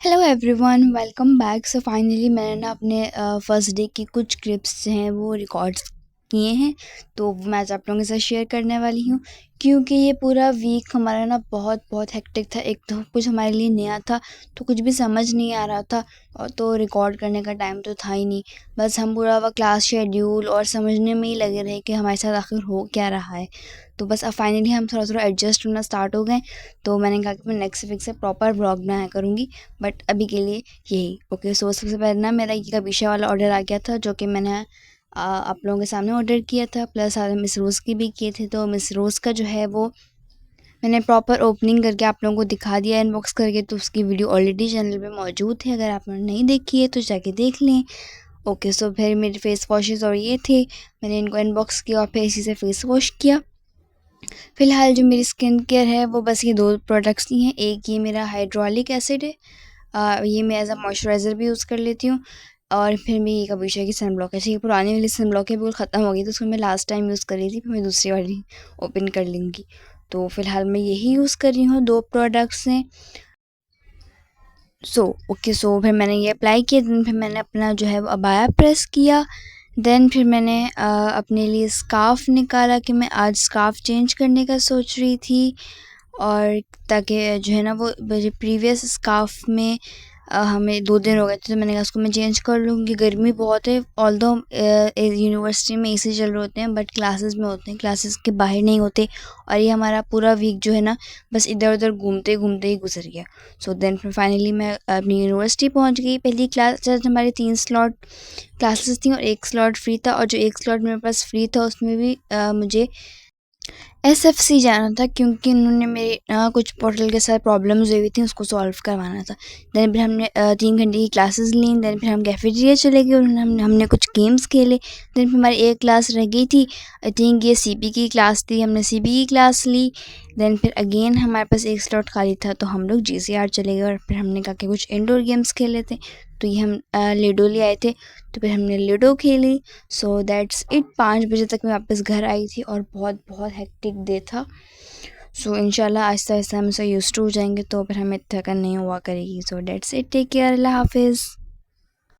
Hello everyone, welcome back. So finally मैंने ना अपने फर्स्ट डे की कुछ क्लिप्स हैं वो रिकॉर्ड्स किए हैं, तो मैं आज आप लोगों के साथ शेयर करने वाली हूँ। क्योंकि ये पूरा वीक हमारा ना बहुत बहुत हेक्टिक था। एक तो कुछ हमारे लिए नया था, तो कुछ भी समझ नहीं आ रहा था, और तो रिकॉर्ड करने का टाइम तो था ही नहीं। बस हम पूरा वह क्लास शेड्यूल और समझने में ही लगे रहे कि हमारे साथ आखिर हो क्या रहा है। तो बस अब फाइनली हम थोड़ा थोड़ा एडजस्ट होना स्टार्ट हो गए। तो मैंने कहा कि मैं नेक्स्ट वीक से प्रॉपर ब्लॉग बनाया करूँगी, बट अभी के लिए यही ओके। सो सबसे पहले ना मेरा ये कबीशा वाला ऑर्डर आ गया था, जो कि मैंने आप लोगों के सामने ऑर्डर किया था, प्लस सारे मिस रोज़ की भी किए थे। तो मिस रोज़ का जो है वो मैंने प्रॉपर ओपनिंग करके आप लोगों को दिखा दिया अनबॉक्स करके, तो उसकी वीडियो ऑलरेडी चैनल पे मौजूद है। अगर आपने नहीं देखी है तो जाके देख लें। ओके, सो फिर मेरे फेस वॉशेस और ये थे, मैंने इनको अनबॉक्स किया और फिर इसी से फेस वॉश किया। फ़िलहाल जो मेरी स्किन केयर है वो बस ये 2 प्रोडक्ट्स ही हैं। एक ये मेरा हाइड्रोलिक एसिड है, ये मैं एज़ अ मॉइस्चराइज़र भी यूज़ कर लेती हूँ। और फिर मैं ये कबीशा की सनब्लॉक है। ये पुरानी वाली सनब्लॉक है, बिल्कुल ख़त्म हो गई, तो उसको मैं लास्ट टाइम यूज़ कर रही थी, फिर मैं दूसरी वाली ओपन कर लूँगी। तो फ़िलहाल मैं यही यूज़ कर रही हूँ, 2 प्रोडक्ट्स हैं। सो फिर मैंने ये अप्लाई किया, देन फिर मैंने अपना जो है वो अबाया प्रेस किया। देन फिर मैंने अपने लिए स्कार्फ़ निकाला कि मैं आज स्कार्फ़ चेंज करने का सोच रही थी। और ताकि जो है ना वो मुझे प्रीवियस स्कार्फ़ में हमें 2 दिन हो गए थे, तो मैंने कहा उसको मैं चेंज कर लूँगी। गर्मी बहुत है, ऑल्दो यूनिवर्सिटी में एसी चल रहे होते हैं, बट क्लासेस में होते हैं, क्लासेस के बाहर नहीं होते। और ये हमारा पूरा वीक जो है ना बस इधर-उधर घूमते-घूमते ही गुज़र गया। सो देन फिर फाइनली मैं अपनी यूनिवर्सिटी पहुँच गई। पहली क्लास जस्ट हमारी 3 स्लॉट क्लासेस थी और 1 स्लॉट फ्री था, और जो 1 स्लॉट मेरे पास फ्री था उसमें भी मुझे एसएफसी जाना था, क्योंकि उन्होंने मेरे कुछ पोर्टल के साथ प्रॉब्लम्स हुई थी, उसको सॉल्व करवाना था। देन फिर हमने 3 घंटे की क्लासेस लीं। देन फिर हम कैफेटेरिया चले गए और हमने कुछ गेम्स खेले। देन फिर हमारी एक क्लास रह गई थी, आई थिंक ये सीपी की क्लास थी, हमने सीपी की क्लास ली। देन फिर अगेन हमारे पास एक स्लॉट खाली था, तो हम लोग जीसीआर चले गए और फिर हमने कहा कि कुछ इंडोर गेम्स खेल लेते। तो ये हम लूडो ले आए थे, तो फिर हमने लूडो खेली। सो दैट्स इट। 5 बजे तक मैं वापस घर आई थी और बहुत बहुत हेक्टिक डे था। सो इंशाल्लाह आहिस्ता आहिस्ता हम इसे यूज्ड टू हो जाएंगे, तो फिर हमें थकन नहीं हुआ करेगी। So that's it, take care, अल्लाह हाफिज़।